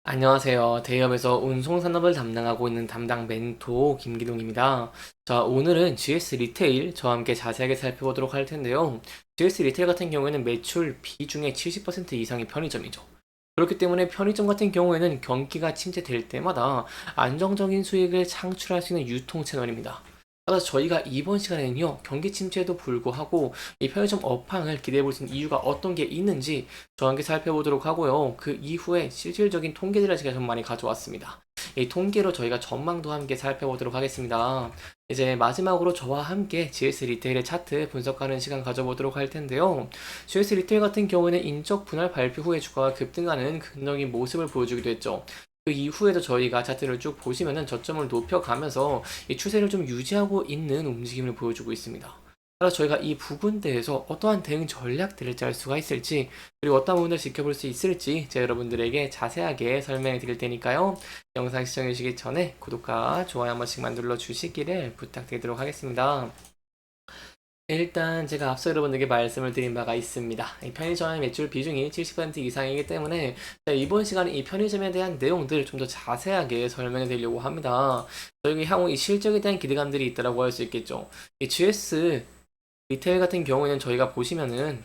안녕하세요. 대기업에서 운송 산업을 담당하고 있는 담당 멘토 김기동입니다. 자, 오늘은 GS 리테일 저와 함께 자세하게 살펴보도록 할 텐데요. GS 리테일 같은 경우에는 매출 비중의 70% 이상이 편의점이죠. 그렇기 때문에 편의점 같은 경우에는 경기가 침체될 때마다 안정적인 수익을 창출할 수 있는 유통 채널입니다. 따라서 저희가 이번 시간에는요, 경기 침체에도 불구하고 이 편의점 업황을 기대해 볼 수 있는 이유가 어떤 게 있는지 저와 함께 살펴보도록 하고요. 그 이후에 실질적인 통계들을 제가 좀 많이 가져왔습니다. 이 통계로 저희가 전망도 함께 살펴보도록 하겠습니다. 이제 마지막으로 저와 함께 GS 리테일의 차트 분석하는 시간 가져보도록 할 텐데요. GS 리테일 같은 경우에는 인적 분할 발표 후에 주가가 급등하는 긍정적인 모습을 보여주기도 했죠. 그 이후에도 저희가 차트를 쭉 보시면은 저점을 높여가면서 이 추세를 좀 유지하고 있는 움직임을 보여주고 있습니다. 따라서 저희가 이 부분대에서 어떠한 대응 전략들을 짤 수가 있을지, 그리고 어떤 부분을 지켜볼 수 있을지 제가 여러분들에게 자세하게 설명해 드릴 테니까요. 영상 시청해 주시기 전에 구독과 좋아요 한 번씩만 눌러 주시기를 부탁드리도록 하겠습니다. 일단 제가 앞서 여러분들에게 말씀을 드린 바가 있습니다. 이 편의점의 매출 비중이 70% 이상이기 때문에 이번 시간에 이 편의점에 대한 내용들을 좀 더 자세하게 설명해 드리려고 합니다. 저희 향후 이 실적에 대한 기대감들이 있다고 할 수 있겠죠. 이 GS 리테일 같은 경우에는 저희가 보시면은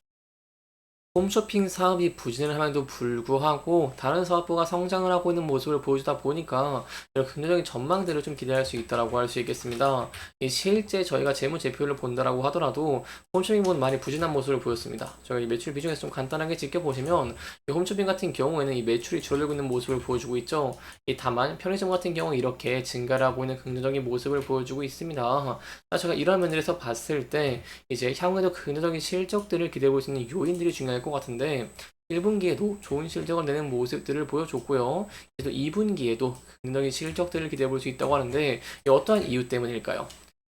홈쇼핑 사업이 부진을 함에도 불구하고 다른 사업부가 성장을 하고 있는 모습을 보여주다 보니까 이런 긍정적인 전망들을 좀 기대할 수 있다고 할 수 있겠습니다. 실제 저희가 재무제표를 본다라고 하더라도 홈쇼핑 부분 많이 부진한 모습을 보였습니다. 저희 매출 비중에서 좀 간단하게 지켜보시면 이 홈쇼핑 같은 경우에는 이 매출이 줄어들고 있는 모습을 보여주고 있죠. 다만 편의점 같은 경우 이렇게 증가를 하고 있는 긍정적인 모습을 보여주고 있습니다. 제가 이런 면에서 봤을 때 이제 향후에도 긍정적인 실적들을 기대해 볼 수 있는 요인들이 중요할 것 같은데 1분기에도 좋은 실적을 내는 모습들을 보여줬고요. 그래서 2분기에도 긍정적인 실적들을 기대해 볼 수 있다고 하는데 어떠한 이유 때문일까요?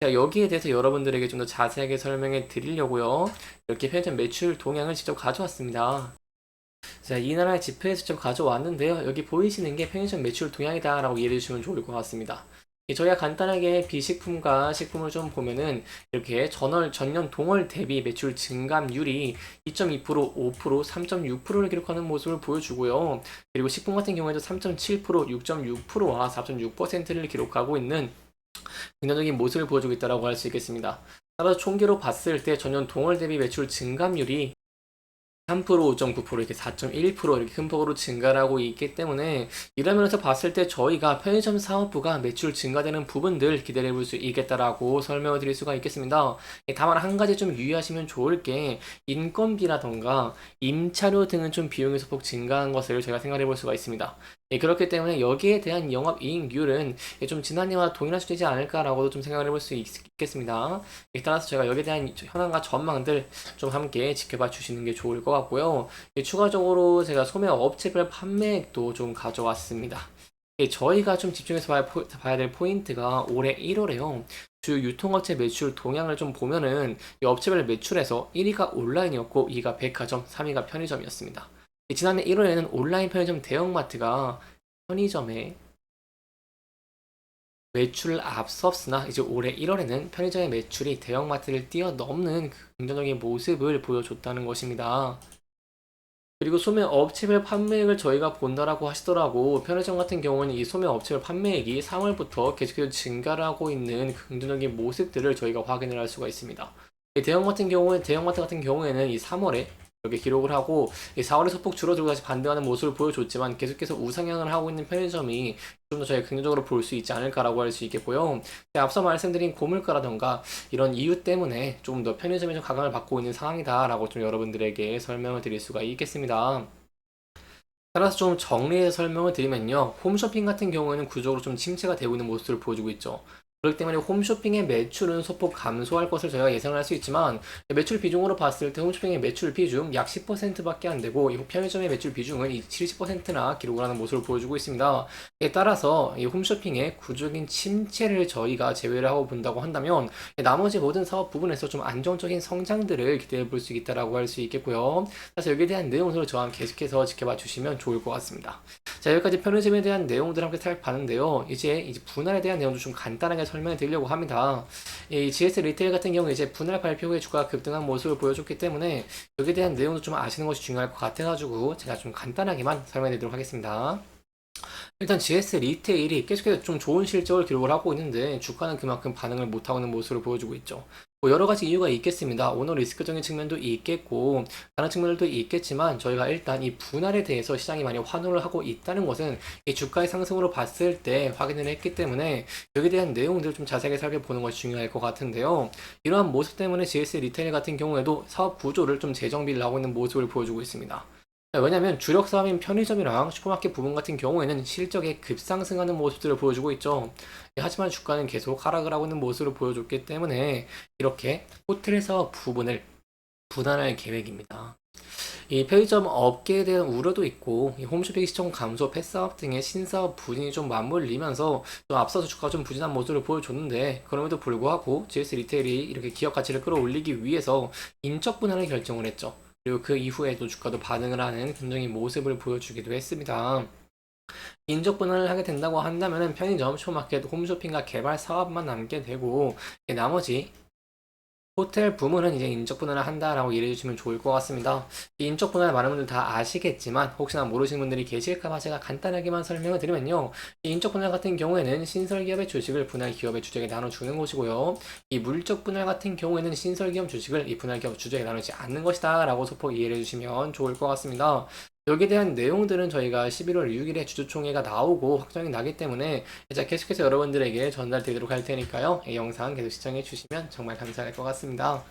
자, 여기에 대해서 여러분들에게 좀 더 자세하게 설명해 드리려고요. 이렇게 편의점 매출 동향을 직접 가져왔습니다. 자, 이 나라의 지표에서 직접 가져왔는데요. 여기 보이시는 게 편의점 매출 동향이다라고 이해해 주시면 좋을 것 같습니다. 저희가 간단하게 비식품과 식품을 좀 보면은 이렇게 전년 동월 대비 매출 증감률이 2.2%, 5%, 3.6%를 기록하는 모습을 보여주고요. 그리고 식품 같은 경우에도 3.7%, 6.6%와 4.6%를 기록하고 있는 긍정적인 모습을 보여주고 있다고 할 수 있겠습니다. 따라서 총계로 봤을 때 전년 동월 대비 매출 증감률이 3%, 5.9% 이렇게 4.1% 이렇게 큰 폭으로 증가를 하고 있기 때문에 이런 면에서 봤을 때 저희가 편의점 사업부가 매출 증가되는 부분들 기대해 볼 수 있겠다라고 설명을 드릴 수가 있겠습니다. 다만 한 가지 좀 유의하시면 좋을 게 인건비라던가 임차료 등은 좀 비용이 소폭 증가한 것을 저희가 생각해 볼 수가 있습니다. 그렇기 때문에 여기에 대한 영업이익률은 좀 지난해와 동일할 수 있지 않을까라고도 좀 생각을 해볼 수 있겠습니다. 따라서 제가 여기에 대한 현황과 전망들 좀 함께 지켜봐 주시는 게 좋을 것 같고요. 추가적으로 제가 소매 업체별 판매액도 좀 가져왔습니다. 저희가 좀 집중해서 봐야 될 포인트가 올해 1월에요. 주 유통업체 매출 동향을 좀 보면은 이 업체별 매출에서 1위가 온라인이었고 2위가 백화점, 3위가 편의점이었습니다. 지난해 1월에는 온라인 편의점 대형마트가 편의점에 매출을 앞섰으나 이제 올해 1월에는 편의점의 매출이 대형마트를 뛰어넘는 긍정적인 모습을 보여줬다는 것입니다. 그리고 소매 업체별 판매액을 저희가 본다라고 하시더라고 편의점 같은 경우는 이 소매 업체별 판매액이 3월부터 계속해서 증가를 하고 있는 긍정적인 모습들을 저희가 확인을 할 수가 있습니다. 대형마트 같은 경우에는 이 3월에 이렇게 기록을 하고 이 4월에 소폭 줄어들고 다시 반등하는 모습을 보여줬지만 계속해서 우상향을 하고 있는 편의점이 좀 더 저희가 긍정적으로 볼 수 있지 않을까라고 할 수 있겠고요. 앞서 말씀드린 고물가라던가 이런 이유 때문에 좀 더 편의점이 좀 각광을 받고 있는 상황이다라고 좀 여러분들에게 설명을 드릴 수가 있겠습니다. 따라서 좀 정리해서 설명을 드리면요. 홈쇼핑 같은 경우에는 구조적으로 좀 침체가 되고 있는 모습을 보여주고 있죠. 그렇기 때문에 홈쇼핑의 매출은 소폭 감소할 것을 저희가 예상을 할 수 있지만 매출 비중으로 봤을 때 홈쇼핑의 매출 비중 약 10%밖에 안 되고 이 편의점의 매출 비중은 70%나 기록을 하는 모습을 보여주고 있습니다. 이에 따라서 이 홈쇼핑의 구조적인 침체를 저희가 제외를 하고 본다고 한다면 나머지 모든 사업 부분에서 좀 안정적인 성장들을 기대해 볼 수 있다라고 할 수 있겠고요. 그래서 여기에 대한 내용들을 저와 계속해서 지켜봐 주시면 좋을 것 같습니다. 자, 여기까지 편의점에 대한 내용들 함께 살펴봤는데요. 이제 분할에 대한 내용도 좀 간단하게 설명해 드리려고 합니다. 이 GS 리테일 같은 경우 이제 분할 발표 후에 주가가 급등한 모습을 보여줬기 때문에 여기에 대한 내용도 좀 아시는 것이 중요할 것 같아가지고 제가 좀 간단하게만 설명해 드리도록 하겠습니다. 일단 GS 리테일이 계속해서 좀 좋은 실적을 기록을 하고 있는데 주가는 그만큼 반응을 못하고 있는 모습을 보여주고 있죠. 뭐 여러 가지 이유가 있겠습니다. 오늘 리스크적인 측면도 있겠고 다른 측면들도 있겠지만 저희가 일단 이 분할에 대해서 시장이 많이 환호를 하고 있다는 것은 이 주가의 상승으로 봤을 때 확인을 했기 때문에 여기에 대한 내용들을 좀 자세하게 살펴보는 것이 중요할 것 같은데요. 이러한 모습 때문에 GS 리테일 같은 경우에도 사업 구조를 좀 재정비를 하고 있는 모습을 보여주고 있습니다. 왜냐면 주력 사업인 편의점이랑 슈퍼마켓 부분 같은 경우에는 실적이 급상승하는 모습들을 보여주고 있죠. 하지만 주가는 계속 하락을 하고 있는 모습을 보여줬기 때문에 이렇게 호텔 사업 부분을 분할할 계획입니다. 이 편의점 업계에 대한 우려도 있고 이 홈쇼핑 시청 감소, 펫사업 등의 신사업 부진이 좀 맞물리면서 좀 앞서서 주가가 좀 부진한 모습을 보여줬는데 그럼에도 불구하고 GS 리테일이 이렇게 기업 가치를 끌어올리기 위해서 인적 분할을 결정을 했죠. 그리고 그 이후에도 주가도 반응을 하는 긍정의 모습을 보여주기도 했습니다. 인적 분할을 하게 된다고 한다면 편의점, 슈퍼마켓, 홈쇼핑과 개발 사업만 남게 되고 나머지 호텔 부문은 이제 인적 분할을 한다라고 이해해 주시면 좋을 것 같습니다. 이 인적 분할 많은 분들 다 아시겠지만 혹시나 모르시는 분들이 계실까봐 제가 간단하게만 설명을 드리면요. 이 인적 분할 같은 경우에는 신설 기업의 주식을 분할 기업의 주주에게 나눠주는 것이고요. 이 물적 분할 같은 경우에는 신설 기업 주식을 이 분할 기업 주주에게 나누지 않는 것이다 라고 소폭 이해해 주시면 좋을 것 같습니다. 여기에 대한 내용들은 저희가 11월 6일에 주주총회가 나오고 확정이 나기 때문에 이제 계속해서 여러분들에게 전달되도록 할 테니까요. 이 영상 계속 시청해 주시면 정말 감사할 것 같습니다.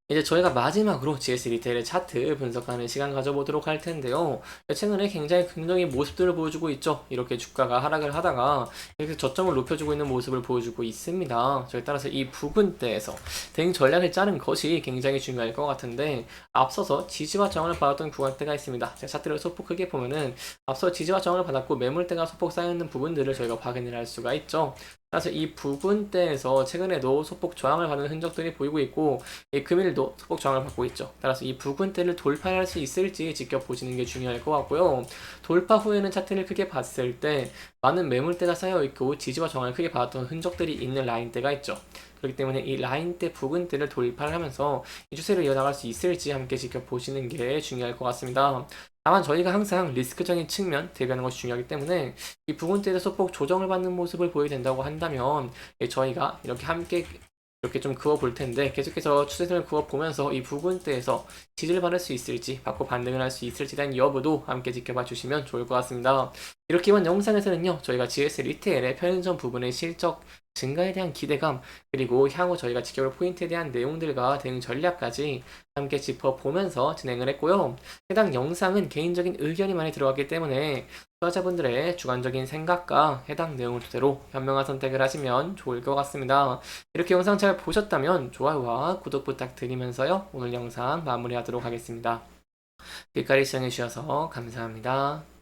이제 저희가 마지막으로 GS 리테일의 차트 분석하는 시간 가져보도록 할 텐데요. 최근에 굉장히 긍정의 모습들을 보여주고 있죠. 이렇게 주가가 하락을 하다가 이렇게 저점을 높여주고 있는 모습을 보여주고 있습니다. 저에 따라서 이 부근대에서 대응 전략을 짜는 것이 굉장히 중요할 것 같은데 앞서서 지지와 저항을 받았던 구간대가 있습니다. 제가 차트를 소폭 크게 보면은 앞서 지지와 저항을 받았고 매물대가 소폭 쌓여있는 부분들을 저희가 확인을 할 수가 있죠. 따라서 이 부분대에서 최근에도 소폭 저항을 받는 흔적들이 보이고 있고 이 금일도 소폭 저항을 받고 있죠. 따라서 이 부근대를 돌파할 수 있을지 지켜보시는 게 중요할 것 같고요. 돌파 후에는 차트를 크게 봤을 때 많은 매물대가 쌓여 있고 지지와 저항을 크게 받았던 흔적들이 있는 라인대가 있죠. 그렇기 때문에 이 라인대 부근대를 돌파를 하면서 이 추세를 이어나갈 수 있을지 함께 지켜보시는 게 중요할 것 같습니다. 다만 저희가 항상 리스크적인 측면 대비하는 것이 중요하기 때문에 이 부분대에서 소폭 조정을 받는 모습을 보여야 된다고 한다면 저희가 이렇게 함께 이렇게 좀 그어볼 텐데 계속해서 추세선을 그어보면서 이 부분대에서 지지를 받을 수 있을지 받고 반등을 할 수 있을지에 대한 여부도 함께 지켜봐 주시면 좋을 것 같습니다. 이렇게 이번 영상에서는요 저희가 GS 리테일의 편의점 부분의 실적 증가에 대한 기대감 그리고 향후 저희가 지켜볼 포인트에 대한 내용들과 대응 전략까지 함께 짚어보면서 진행을 했고요. 해당 영상은 개인적인 의견이 많이 들어갔기 때문에 투자자분들의 주관적인 생각과 해당 내용을 토대로 현명한 선택을 하시면 좋을 것 같습니다. 이렇게 영상 잘 보셨다면 좋아요와 구독 부탁드리면서요. 오늘 영상 마무리하도록 하겠습니다. 끝까지 시청해주셔서 감사합니다.